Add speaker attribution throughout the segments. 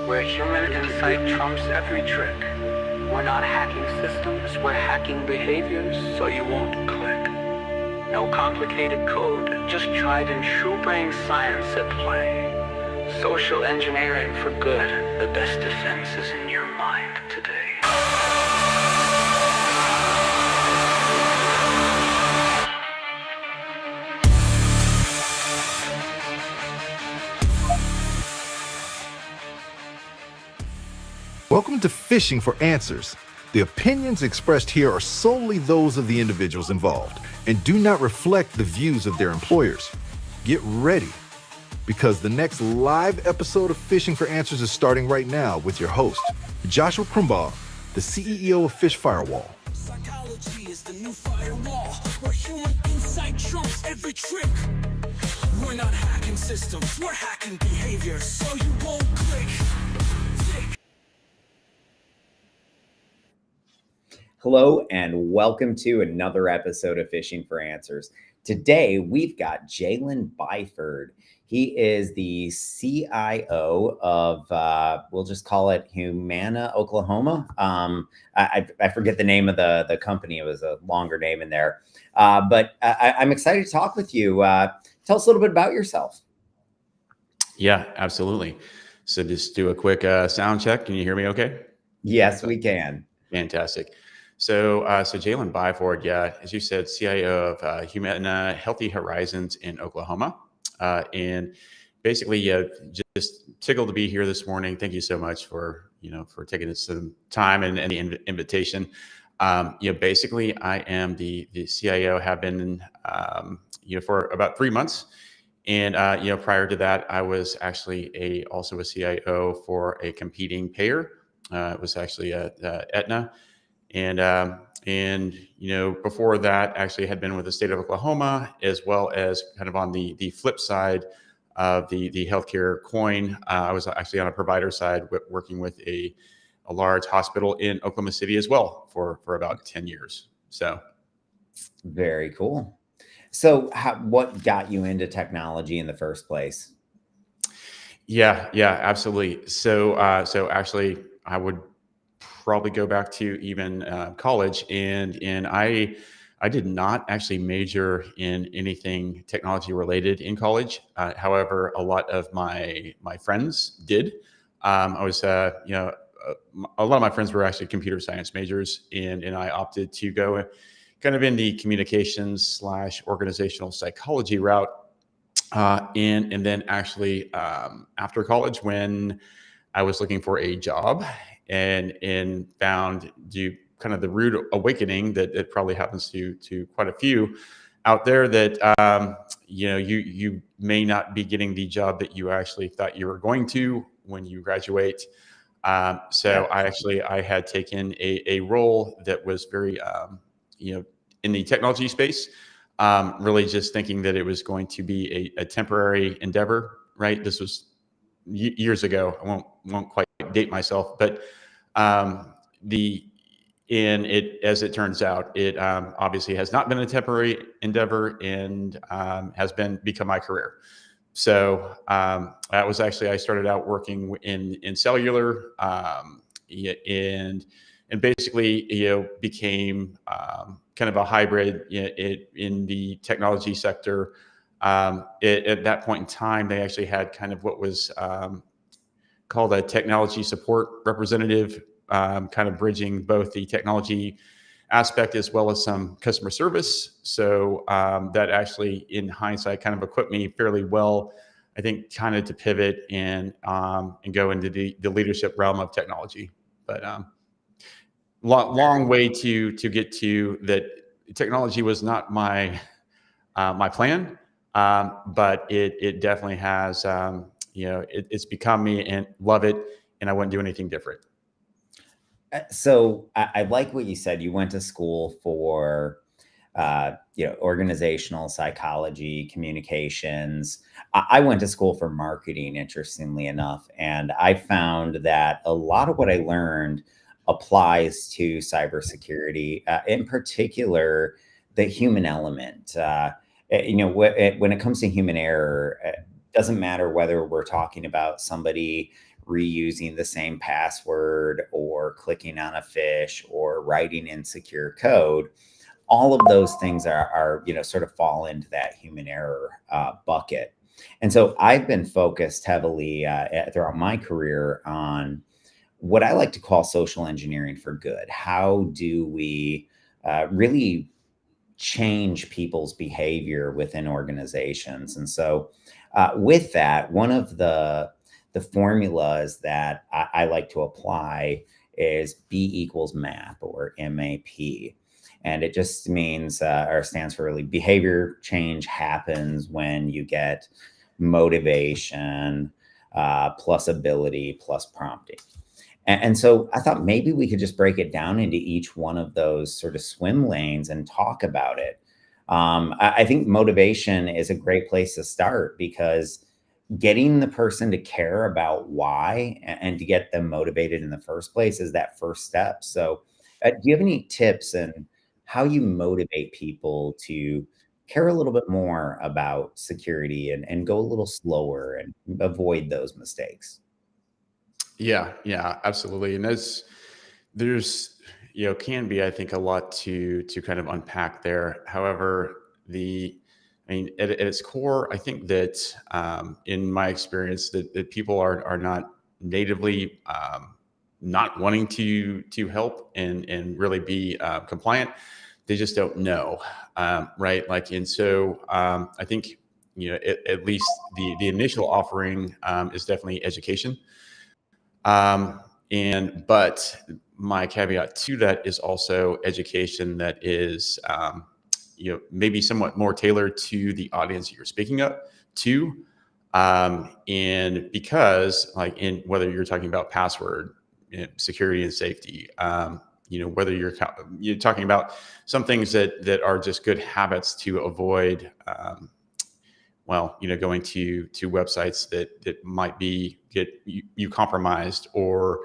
Speaker 1: where human insight trumps every trick. We're not hacking systems, we're hacking behaviors so you won't click. No complicated code, just tried and true brain science at play. Social engineering for good, the best defense is in your mind today.
Speaker 2: Welcome to Phishing for Answers. The opinions expressed here are solely those of the individuals involved and do not reflect the views of their employers. Get ready, because the next live episode of Phishing for Answers is starting right now with your host, Joshua Crumbaugh, the CEO of PhishFirewall.
Speaker 3: Psychology is the new firewall, where human insight trumps every trick. We're not hacking systems, we're hacking behavior so you won't click.
Speaker 4: Hello and welcome to another episode of Phishing for Answers. Today we've got Jalen Byford. He is the CIO of, we'll just call it Humana, Oklahoma. I forget the name of the company. It was a longer name in there. But I'm excited to talk with you. Tell us a little bit about yourself.
Speaker 5: Yeah, absolutely. So just do a quick sound check. Can you hear me okay?
Speaker 4: Yes, we can.
Speaker 5: Fantastic. So Jalen Byford, yeah, as you said, CIO of Humana Healthy Horizons in Oklahoma. And basically, just tickled to be here this morning. Thank you so much for taking some time and the invitation. Basically, I am the CIO, have been, for about 3 months. And, prior to that, I was actually also a CIO for a competing payer. It was actually Aetna. And before that, actually had been with the state of Oklahoma, as well as kind of on the flip side of the healthcare coin. I was actually on a provider side working with a large hospital in Oklahoma City as well for about 10 years. So
Speaker 4: very cool. So what got you into technology in the first place?
Speaker 5: Yeah, absolutely. So actually I would probably go back to even college, and I did not actually major in anything technology related in college. However, a lot of my friends did. I was a lot of my friends were actually computer science majors, and I opted to go kind of in the communications / organizational psychology route. And then actually after college, when I was looking for a job and found kind of the rude awakening that it probably happens to quite a few out there, that you may not be getting the job that you actually thought you were going to when you graduate. So I had taken a role that was very in the technology space, really just thinking that it was going to be a temporary endeavor. Right, this was years ago. I won't quite date myself, but as it turns out, it obviously has not been a temporary endeavor, and has become my career. So that was actually, I started out working in cellular, and basically became kind of a hybrid in the technology sector. At that point in time, they actually had kind of what was called a technology support representative, kind of bridging both the technology aspect as well as some customer service. So that actually, in hindsight, kind of equipped me fairly well, I think, kind of to pivot and go into the leadership realm of technology. But long way to get to that. Technology was not my plan, but it definitely has. It's become me, and love it, and I wouldn't do anything different.
Speaker 4: So I like what you said. You went to school for, organizational psychology, communications. I went to school for marketing, interestingly enough, and I found that a lot of what I learned applies to cybersecurity, in particular, the human element. When it comes to human error, it doesn't matter whether we're talking about somebody reusing the same password or clicking on a phish or writing insecure code. All of those things are sort of fall into that human error bucket. And so I've been focused heavily throughout my career on what I like to call social engineering for good. How do we really change people's behavior within organizations? And so with that, one of the formulas that I like to apply is B equals MAP, or MAP. And it just means, or stands for, really, behavior change happens when you get motivation plus ability plus prompting. And so I thought maybe we could just break it down into each one of those sort of swim lanes and talk about it. I think motivation is a great place to start, because getting the person to care about why and to get them motivated in the first place is that first step. So do you have any tips in how you motivate people to care a little bit more about security and go a little slower and avoid those mistakes?
Speaker 5: Yeah, yeah, absolutely. And there's can be, I think, a lot to kind of unpack there. However, at its core, I think that in my experience, that people are not natively not wanting to help and really be compliant. They just don't know, right? And so I think at least the initial offering is definitely education. But my caveat to that is also education that is, maybe somewhat more tailored to the audience that you're speaking up to. And because, in whether you're talking about password security and safety, whether you're talking about some things that are just good habits to avoid, going to websites that might get you compromised, or,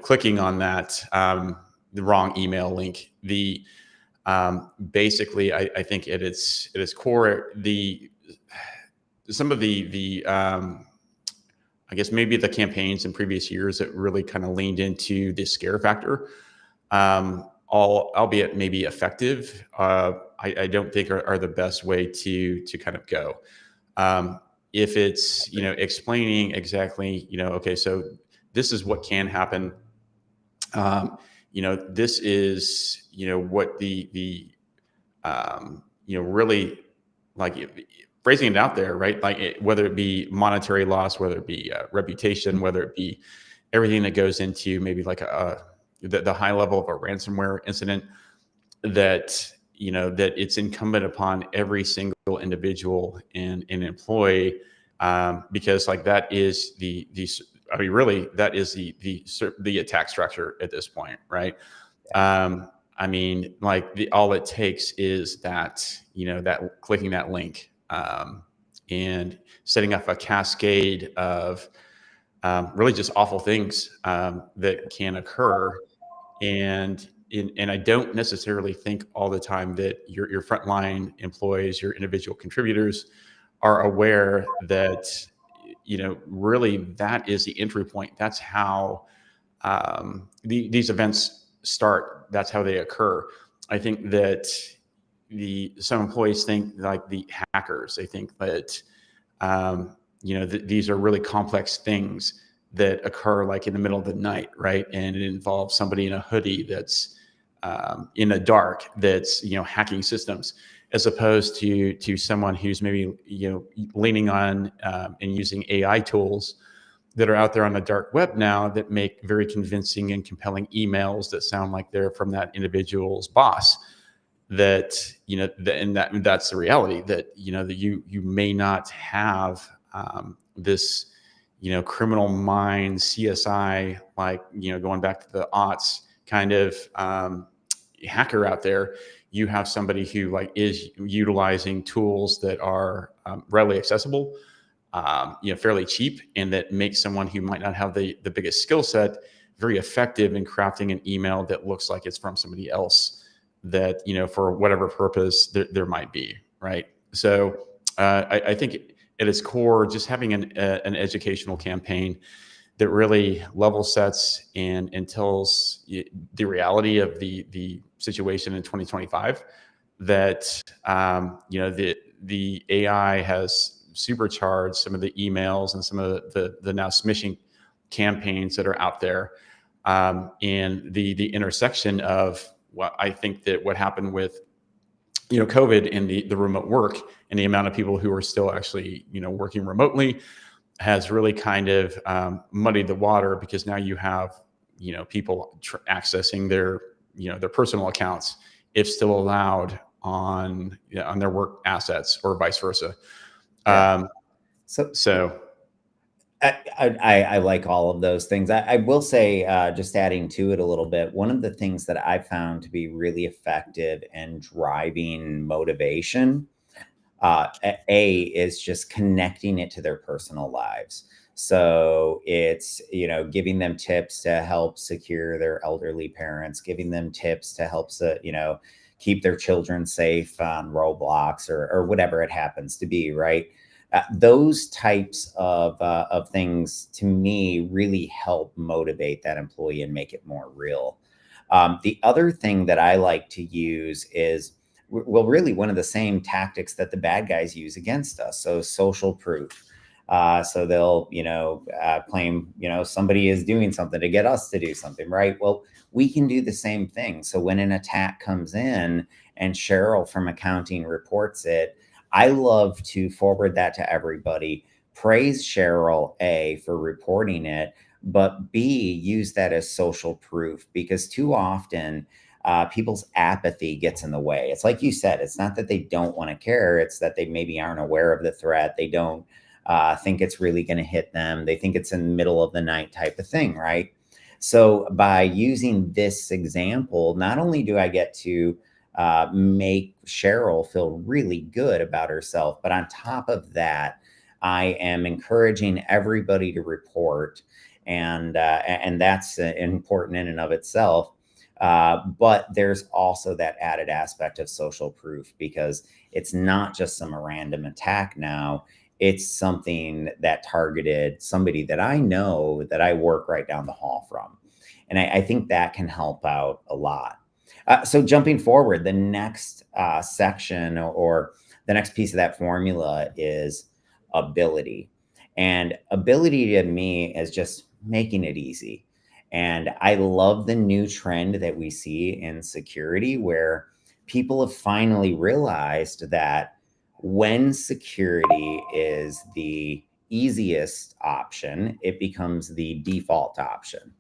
Speaker 5: clicking on that, the wrong email link. Basically, I think at its core, some of the I guess maybe the campaigns in previous years that really kind of leaned into the scare factor, albeit maybe effective, I don't think are the best way to kind of go. If it's, explaining exactly, okay, so this is what can happen. This is, what the really, phrasing it out there, right? Whether it be monetary loss, whether it be reputation, whether it be everything that goes into maybe the high level of a ransomware incident, that that it's incumbent upon every single individual and employee, because that is really that is the attack structure at this point, right? All it takes is that that clicking that link, and setting up a cascade of really just awful things that can occur. And I don't necessarily think all the time that your frontline employees, your individual contributors, are aware that really that is the entry point. That's how these events start. That's how they occur. I think that some employees think, the hackers, they think that these are really complex things that occur in the middle of the night, right? And it involves somebody in a hoodie that's in the dark, that's hacking systems, as opposed to someone who's maybe leaning on and using AI tools that are out there on the dark web now, that make very convincing and compelling emails that sound like they're from that individual's boss. That's the reality, that that you may not have this criminal mind CSI, going back to the aughts kind of hacker out there. You have somebody who is utilizing tools that are readily accessible, fairly cheap, and that makes someone who might not have the biggest skill set very effective in crafting an email that looks like it's from somebody else, that for whatever purpose there might be, right? So I think at its core, just having an educational campaign that really level sets and tells the reality of the situation in 2025. That the AI has supercharged some of the emails and some of the now smishing campaigns that are out there, and the intersection of what I think that what happened with COVID and the remote work and the amount of people who are still actually working remotely has really kind of muddied the water, because now you have people accessing their personal accounts, if still allowed, on their work assets, or vice versa.
Speaker 4: Yeah.
Speaker 5: So
Speaker 4: I like all of those things. I will say, just adding to it a little bit, one of the things that I found to be really effective in driving motivation, is just connecting it to their personal lives. So it's, giving them tips to help secure their elderly parents, giving them tips to help, keep their children safe on Roblox or whatever it happens to be, right? Those types of things, to me, really help motivate that employee and make it more real. The other thing that I like to use is, well, really one of the same tactics that the bad guys use against us. So social proof. So they'll, claim, somebody is doing something to get us to do something, right? Well, we can do the same thing. So when an attack comes in and Cheryl from accounting reports it, I love to forward that to everybody, praise Cheryl, A, for reporting it, but B, use that as social proof, because too often people's apathy gets in the way. It's like you said, it's not that they don't want to care, it's that they maybe aren't aware of the threat. They don't think it's really going to hit them. They think it's in the middle of the night type of thing, right? So by using this example, not only do I get to make Cheryl feel really good about herself, but on top of that, I am encouraging everybody to report, and that's important in and of itself. But there's also that added aspect of social proof, because it's not just some random attack now. It's something that targeted somebody that I know, that I work right down the hall from. And I think that can help out a lot. So jumping forward, the next section, or the next piece of that formula, is ability. And ability to me is just making it easy. And I love the new trend that we see in security, where people have finally realized that when security is the easiest option, it becomes the default option.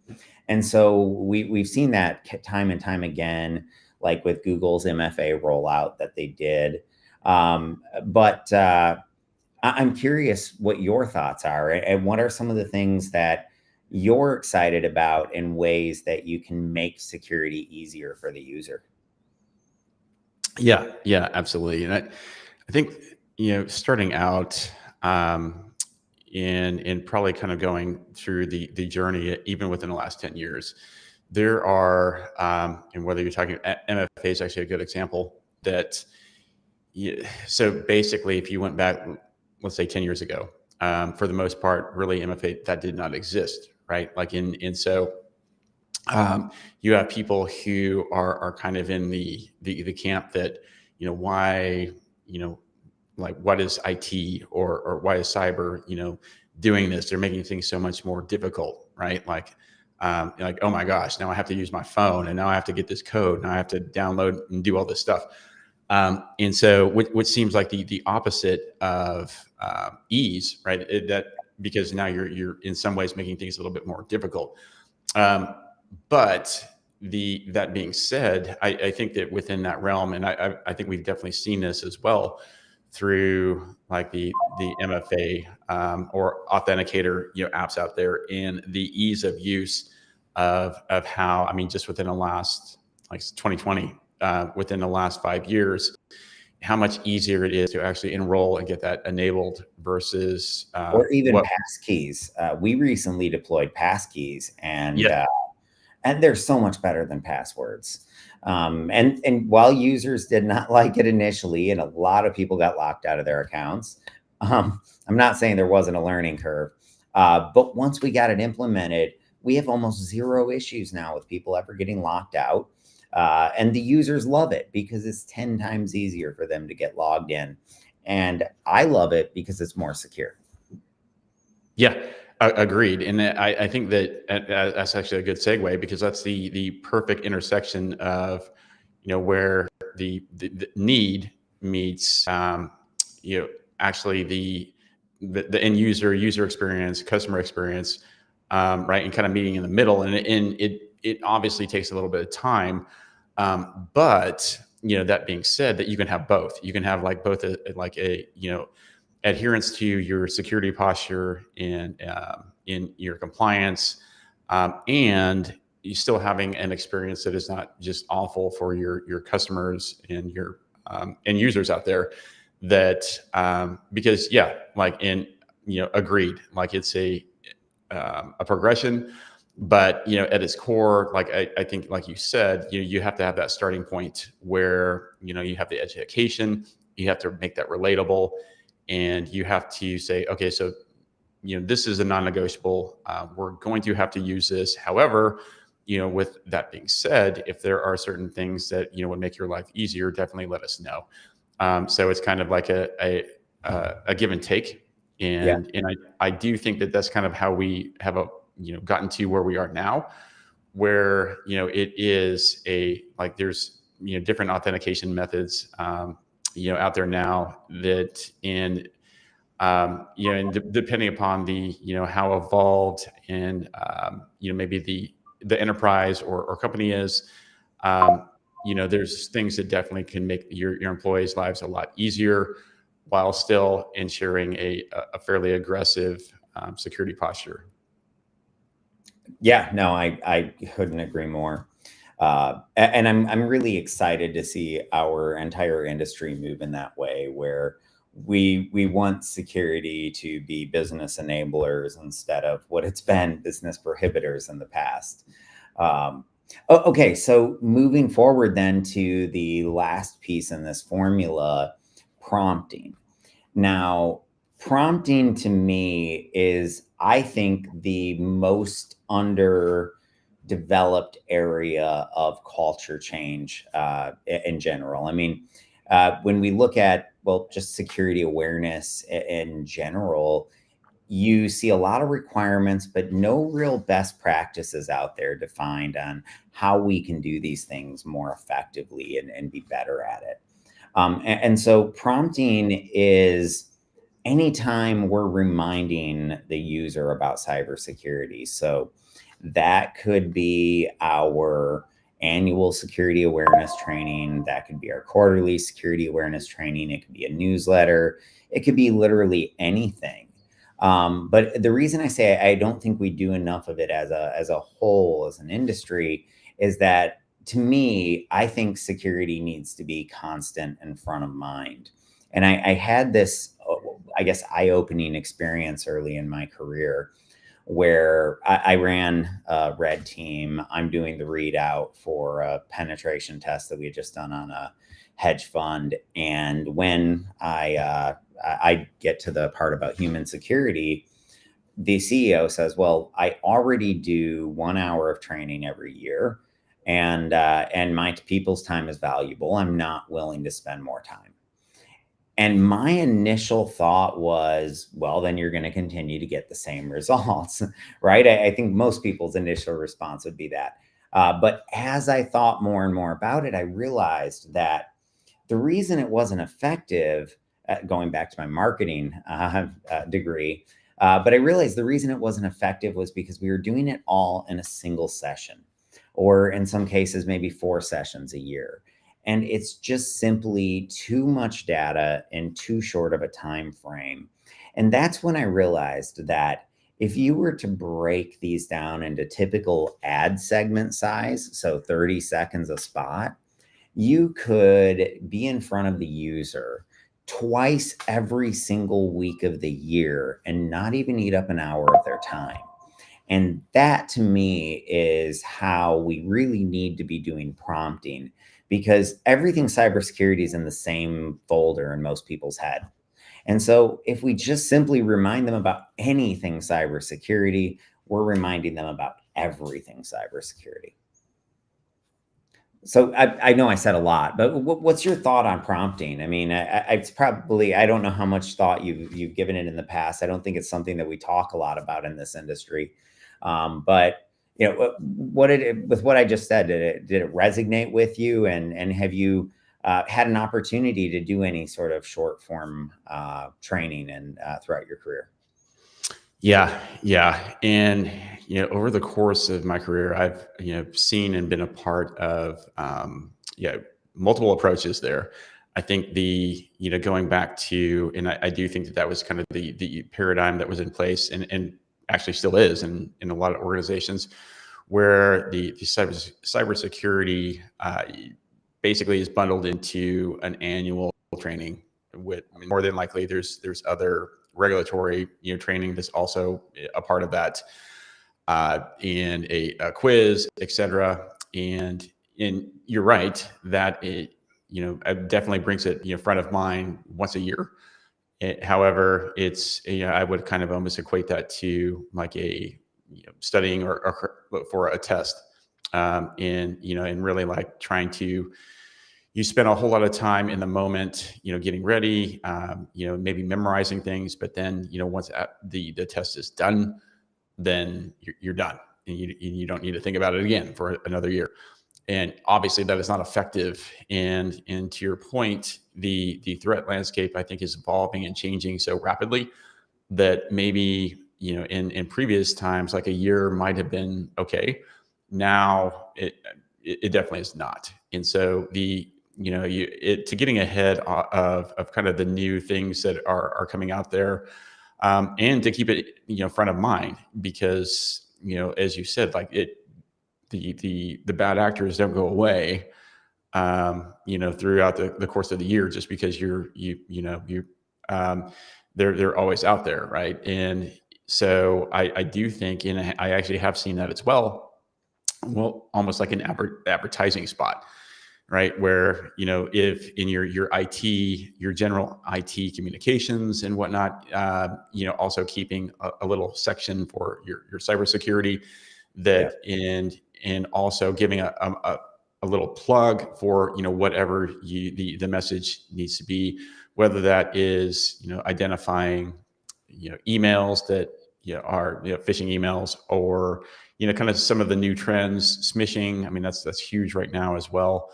Speaker 4: And so we've seen that time and time again, like with Google's MFA rollout that they did. But I'm curious what your thoughts are, and what are some of the things that you're excited about in ways that you can make security easier for the user.
Speaker 5: Yeah, absolutely. And I think, starting out, in probably kind of going through the journey, even within the last 10 years, there are, and whether you're talking, MFA is actually a good example, that, so basically, if you went back, let's say 10 years ago, for the most part, really MFA, that did not exist, right? Like so you have people who are kind of in the camp that, why, like, what is IT, or why is cyber, doing this? They're making things so much more difficult, right? Like, oh my gosh, now I have to use my phone, and now I have to get this code, and I have to download and do all this stuff. And so, which seems like the opposite of ease, right? Because now you're in some ways making things a little bit more difficult. But that being said, I think that within that realm, and I think we've definitely seen this as well through like the MFA or authenticator apps out there, and the ease of use of how, I mean, just within the last, like 2020, within the last 5 years, how much easier it is to actually enroll and get that enabled versus
Speaker 4: or even passkeys. We recently deployed passkeys, and they're so much better than passwords. And while users did not like it initially, and a lot of people got locked out of their accounts, I'm not saying there wasn't a learning curve. But once we got it implemented, we have almost zero issues now with people ever getting locked out. And the users love it because it's 10 times easier for them to get logged in. And I love it because it's more secure.
Speaker 5: Yeah, agreed. And I think that that's actually a good segue, because that's the perfect intersection of, where the need meets, actually the end user experience, customer experience, right, and kind of meeting in the middle. And it obviously takes a little bit of time, but that being said, that you can have both. You can have like both a adherence to your security posture and in your compliance, and you still having an experience that is not just awful for your customers and your end users out there. That because agreed, like it's a progression, but at its core, like I think, like you said, you have to have that starting point where you have the education, you have to make that relatable, and you have to say, okay, so this is a non-negotiable. We're going to have to use this. However, with that being said, if there are certain things that would make your life easier, definitely let us know. So it's kind of like a give and take, and I do think that that's kind of how we have gotten to where we are now, where it is there's different authentication methods out there now that and depending upon the how evolved and maybe the enterprise or company is, there's things that definitely can make your employees' lives a lot easier while still ensuring a fairly aggressive security posture.
Speaker 4: Yeah, no, I couldn't agree more. And I'm really excited to see our entire industry move in that way, where we want security to be business enablers instead of what it's been, business prohibitors in the past. Okay, so moving forward then to the last piece in this formula, prompting. Now, prompting to me is, I think, the most underdeveloped area of culture change in general. I mean, when we look at, just security awareness in general, you see a lot of requirements, but no real best practices out there defined on how we can do these things more effectively and be better at it. And so prompting is anytime we're reminding the user about cybersecurity. So that could be our annual security awareness training. That could be our quarterly security awareness training. It could be a newsletter. It could be literally anything. But the reason I say I don't think we do enough of it as a whole, as an industry, is that, to me, I think security needs to be constant and front of mind. And I had this, I guess, eye-opening experience early in my career where I ran a red team. I'm doing the readout for a penetration test that we had just done on a hedge fund. And when I get to the part about human security, the CEO says, well, I already do 1 hour of training every year, and my people's time is valuable. I'm not willing to spend more time. And my initial thought was, well, then you're going to continue to get the same results, right? I think most people's initial response would be that. But as I thought more and more about it, I realized that the reason it wasn't effective, going back to my marketing degree, but I realized the reason it wasn't effective was because we were doing it all in a single session, or in some cases, maybe 4 sessions a year. And it's just simply too much data in too short of a time frame. And that's when I realized that if you were to break these down into typical ad segment size, so 30 seconds a spot, you could be in front of the user twice every single week of the year and not even eat up an hour of their time. And that, to me, is how we really need to be doing prompting, because everything cybersecurity is in the same folder in most people's head. And so if we just simply remind them about anything cybersecurity, we're reminding them about everything cybersecurity. So I know I said a lot, but what's your thought on prompting? I mean, it's probably, I don't know how much thought you've given it in the past. I don't think it's something that we talk a lot about in this industry. But you know, with what I just said, did it resonate with you? And have you had an opportunity to do any sort of short form training and throughout your career?
Speaker 5: Yeah. And, over the course of my career, I've, seen and been a part of, multiple approaches there. I think going back to, and I do think that was kind of the paradigm that was in place and actually still is in a lot of organizations where the cybersecurity basically is bundled into an annual training with, more than likely there's other regulatory training that's also a part of that, and a quiz, etc. And you're right that it definitely brings it for front of mind once a year. However, it's I would kind of almost equate that to like a studying or for a test, and really like trying to, you spend a whole lot of time in the moment, getting ready, maybe memorizing things, but then, once the test is done, then you're done and you don't need to think about it again for another year. And obviously that is not effective. And to your point, the threat landscape, I think, is evolving and changing so rapidly that maybe, in previous times, like a year might have been okay. Now it definitely is not. And so to getting ahead of kind of the new things that are coming out there, and to keep it front of mind, because as you said, like the bad actors don't go away throughout the course of the year just because they're always out there, right? And so I do think, and I actually have seen that as well, almost like an advertising spot, right? Where, if in your IT, your general IT communications and whatnot, also keeping a little section for your cybersecurity that, and also giving a little plug for, whatever the message needs to be, whether that is, identifying, emails that, are, phishing emails, or, kind of some of the new trends, smishing. I mean, that's huge right now as well.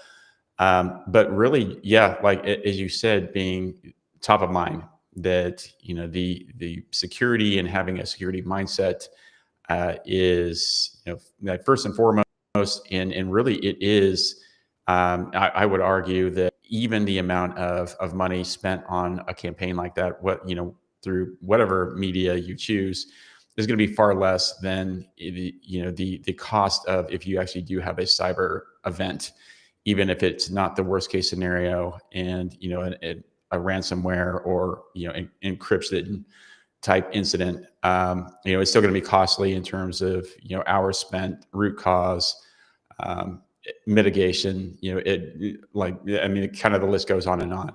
Speaker 5: But really, yeah, like as you said, being top of mind, that the security and having a security mindset is like first and foremost, and really it is. I would argue that even the amount of money spent on a campaign like that, through whatever media you choose, is going to be far less than the cost of if you actually do have a cyber event, even if it's not the worst case scenario, and a ransomware or encryption type incident. It's still going to be costly in terms of hours spent, root cause, mitigation. Kind of the list goes on and on.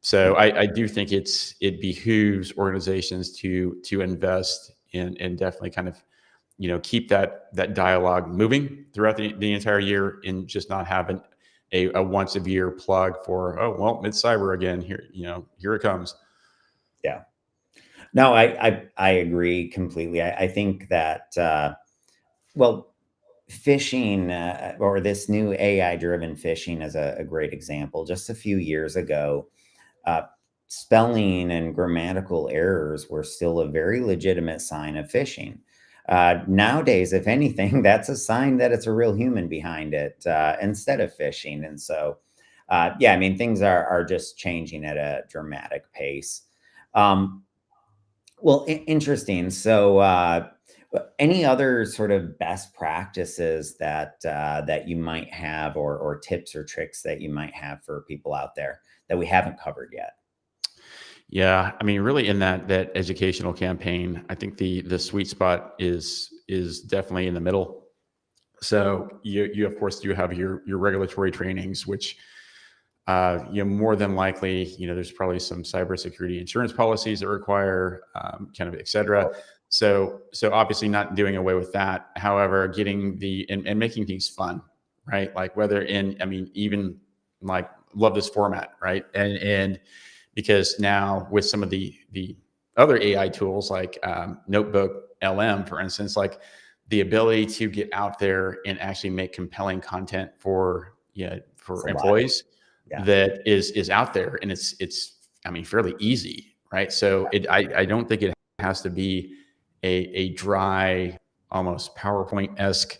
Speaker 5: So I do think it behooves organizations to invest in and definitely kind of keep that dialogue moving throughout the entire year, and just not having a once a year plug for, oh, well, it's cyber again. Here it comes.
Speaker 4: Yeah. No, I agree completely. I think that, phishing, or this new AI driven phishing is a great example. Just a few years ago, spelling and grammatical errors were still a very legitimate sign of phishing. Nowadays, if anything, that's a sign that it's a real human behind it, instead of phishing. And so, I mean, things are just changing at a dramatic pace. Interesting. So, any other sort of best practices that you might have, or tips or tricks that you might have for people out there that we haven't covered yet?
Speaker 5: Yeah, I mean, really, in that educational campaign, I think the sweet spot is definitely in the middle. So you of course do have your regulatory trainings, which more than likely, there's probably some cybersecurity insurance policies that require kind of et cetera. So obviously not doing away with that. However, getting and making things fun, right? Like whether even like love this format, right? And because now with some of the other AI tools like Notebook LM, for instance, like the ability to get out there and actually make compelling content for employees that is out there, and it's fairly easy, right? So I don't think it has to be a dry, almost PowerPoint-esque,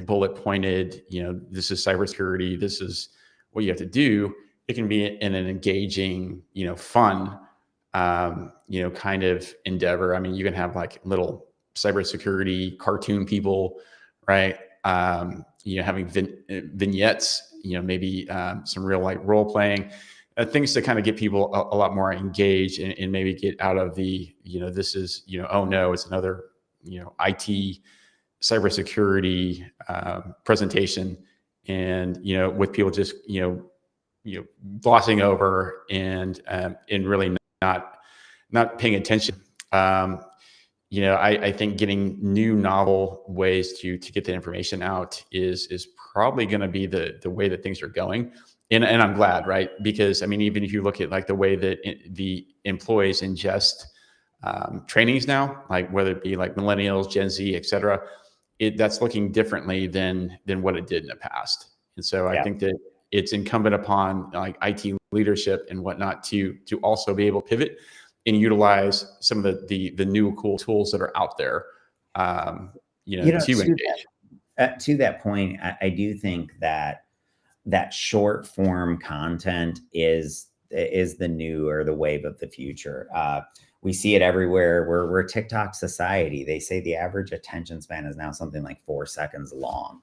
Speaker 5: bullet pointed, this is cybersecurity, this is what you have to do. It can be in an engaging, fun, kind of endeavor. I mean, you can have like little cybersecurity cartoon people, right? Having vignettes, maybe some real like role playing, things to kind of get people a lot more engaged and maybe get out of the, this is, oh no, it's another, IT cybersecurity presentation, and with people just glossing over and really not paying attention. I think getting new novel ways to get the information out is probably going to be the way that things are going. And I'm glad, right? Because even if you look at like the way that the employees ingest trainings now, like whether it be like millennials, Gen Z, et cetera, that's looking differently than what it did in the past. And so I think that it's incumbent upon like IT leadership and whatnot to also be able to pivot and utilize some of the new cool tools that are out there, to engage.
Speaker 4: To that point, I do think that short form content is the new or the wave of the future. We see it everywhere. We're a TikTok society. They say the average attention span is now something like 4 seconds long.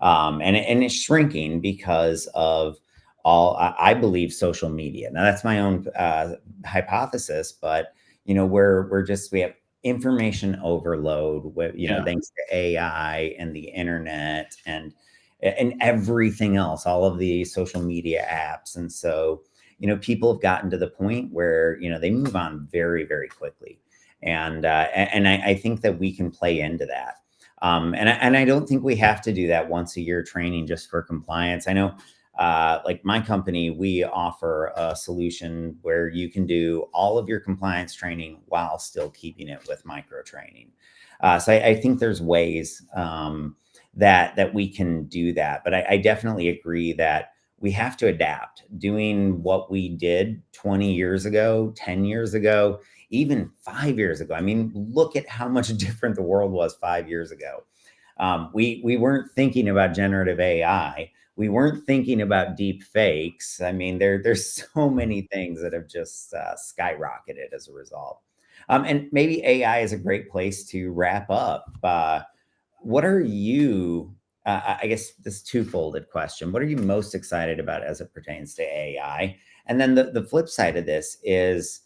Speaker 4: And it's shrinking because of I believe social media. Now that's my own hypothesis, but we have information overload with, thanks to AI and the internet and everything else, all of the social media apps. And so, people have gotten to the point where, they move on very, very quickly. And I think that we can play into that. And I don't think we have to do that once a year training just for compliance. I know, like my company, we offer a solution where you can do all of your compliance training while still keeping it with micro training. So I think there's ways that we can do that. But I definitely agree that we have to adapt. Doing what we did 20 years ago, 10 years ago, even 5 years ago. Look at how much different the world was 5 years ago. We weren't thinking about generative AI. We weren't thinking about deep fakes. There's so many things that have just skyrocketed as a result. And maybe AI is a great place to wrap up. What are you, I guess this two-folded question, what are you most excited about as it pertains to AI? And then the flip side of this is,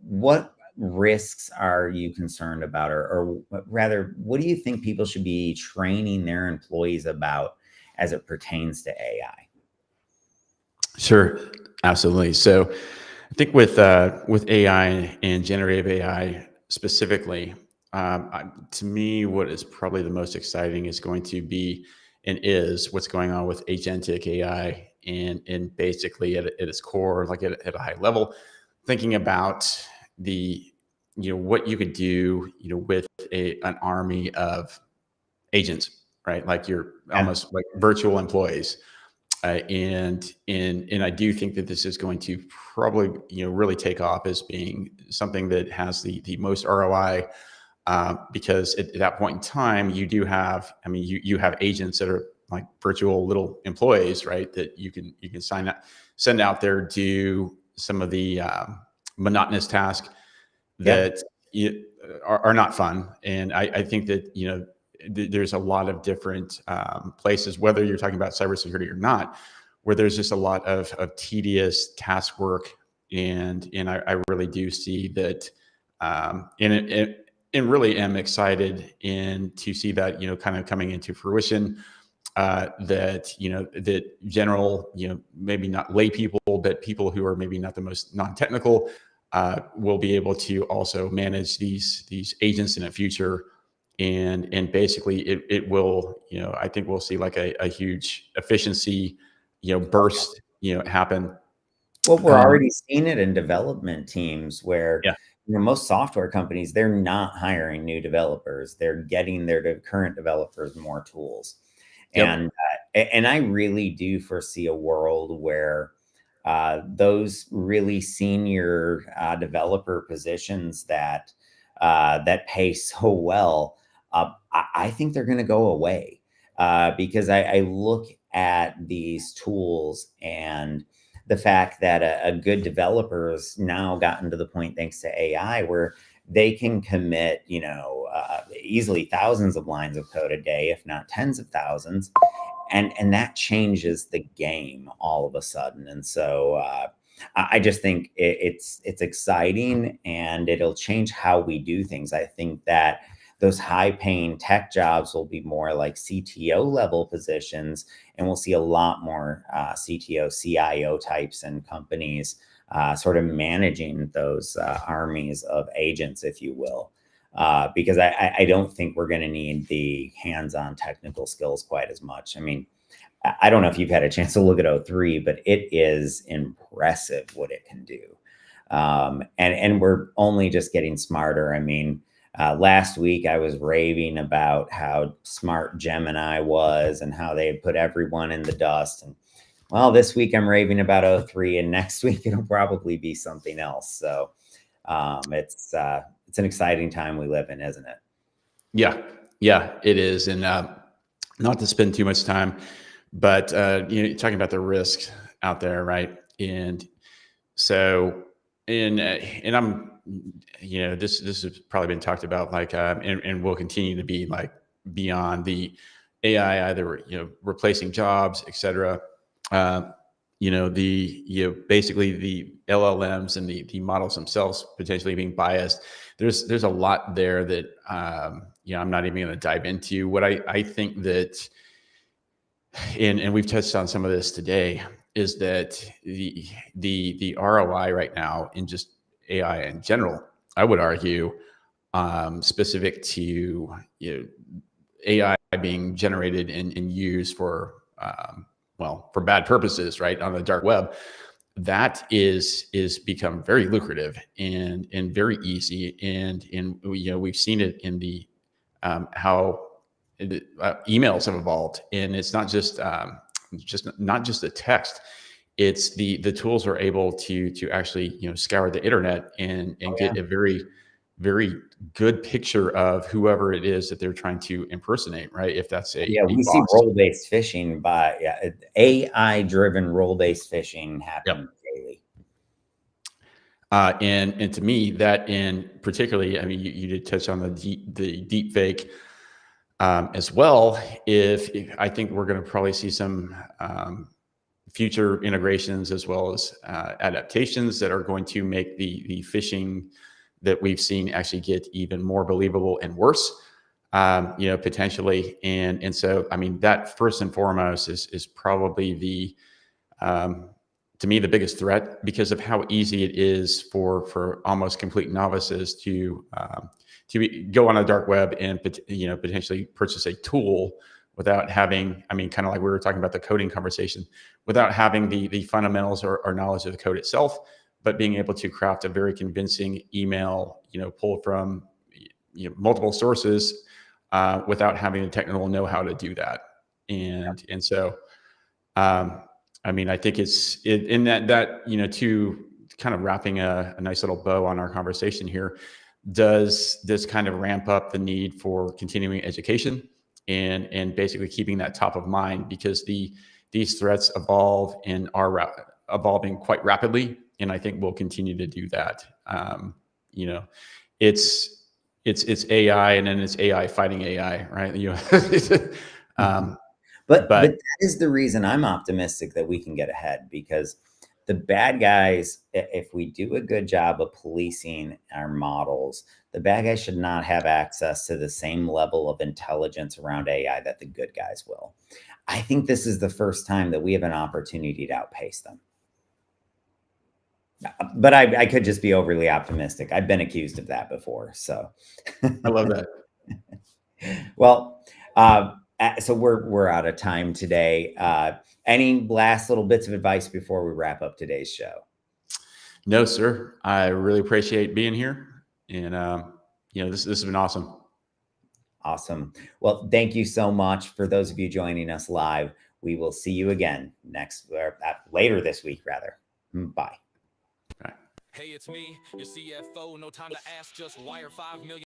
Speaker 4: what risks are you concerned about, or rather, what do you think people should be training their employees about as it pertains to AI?
Speaker 5: Sure, absolutely. So I think with AI and generative AI specifically, to me, what is probably the most exciting is going to be and is what's going on with agentic AI, and basically at its core, like at a high level, thinking about what you could do, with an army of agents, right? Like you're almost like virtual employees. And I do think that this is going to probably, really take off as being something that has the most ROI, because at that point in time, you do have, you have agents that are like virtual little employees, right? That you can send out there, do some of the monotonous tasks that are not fun. And I think that, there's a lot of different places, whether you're talking about cybersecurity or not, where there's just a lot of tedious task work. And I really do see that, and really am excited to see that, kind of coming into fruition. that, that general, maybe not lay people, but people who are maybe not the most non-technical, will be able to also manage these agents in the future. And basically it will, I think we'll see like a huge efficiency, burst, happen.
Speaker 4: Well, we're already seeing it in development teams where,
Speaker 5: Yeah.
Speaker 4: most software companies, they're not hiring new developers. They're getting their current developers more tools.
Speaker 5: Yep.
Speaker 4: And I really do foresee a world where those really senior developer positions that pay so well, I think they're going to go away because I look at these tools and the fact that a good developer has now gotten to the point, thanks to AI, where they can commit, easily thousands of lines of code a day, if not tens of thousands. And that changes the game all of a sudden. And so I just think it's exciting, and it'll change how we do things. I think that those high paying tech jobs will be more like CTO level positions, and we'll see a lot more CTO, CIO types and companies sort of managing those armies of agents, if you will. Because I don't think we're going to need the hands-on technical skills quite as much. I mean, I don't know if you've had a chance to look at O3, but it is impressive what it can do. And we're only just getting smarter. I mean, last week I was raving about how smart Gemini was and how they had put everyone in the dust. And well, this week I'm raving about O3, and next week it'll probably be something else. So it's an exciting time we live in, isn't it?
Speaker 5: Yeah, it is. And not to spend too much time, but talking about the risks out there, right? And so, and I'm, this has probably been talked about, like, and will continue to be, like, beyond the AI either replacing jobs, et cetera. Basically the LLMs and the models themselves potentially being biased. There's a lot there that I'm not even going to dive into. What I think that, and we've touched on some of this today, is that the ROI right now in just AI in general, I would argue, specific to AI being generated and used for for bad purposes, right, on the dark web, that is become very lucrative and very easy. And we've seen it in the how emails have evolved, and it's not just not just the text. It's the tools are able to actually scour the internet and get a very, very good picture of whoever it is that they're trying to impersonate, right? If that's a
Speaker 4: we see role-based phishing AI-driven role-based phishing happen daily.
Speaker 5: And to me, that, in particularly, I mean, you did touch on the deep fake as well. If I think we're going to probably see some future integrations as well as adaptations that are going to make the phishing that we've seen actually get even more believable and worse, potentially. And so, I mean, that first and foremost is probably to me, the biggest threat, because of how easy it is for almost complete novices to go on a dark web and potentially purchase a tool without having, I mean, kind of like we were talking about the coding conversation, without having the fundamentals or knowledge of the code itself, but being able to craft a very convincing email, pulled from multiple sources, without having the technical know-how to do that. And so, I mean, I think it's in that to kind of wrapping a nice little bow on our conversation here, does this kind of ramp up the need for continuing education and basically keeping that top of mind, because these threats evolve and are evolving quite rapidly, and I think we'll continue to do that. It's AI, and then it's AI fighting AI, right?
Speaker 4: But that is the reason I'm optimistic that we can get ahead, because the bad guys, if we do a good job of policing our models, The bad guys should not have access to the same level of intelligence around AI that the good guys will. I think this is the first time that we have an opportunity to outpace them. But I could just be overly optimistic. I've been accused of that before. So
Speaker 5: I love that.
Speaker 4: Well, so we're out of time today. Any last little bits of advice before we wrap up today's show?
Speaker 5: No, sir. I really appreciate being here. And, this has been awesome.
Speaker 4: Awesome. Well, thank you so much for those of you joining us live. We will see you again later this week, rather. Bye.
Speaker 3: Hey, it's me, your CFO. No time to ask, just wire $5 million.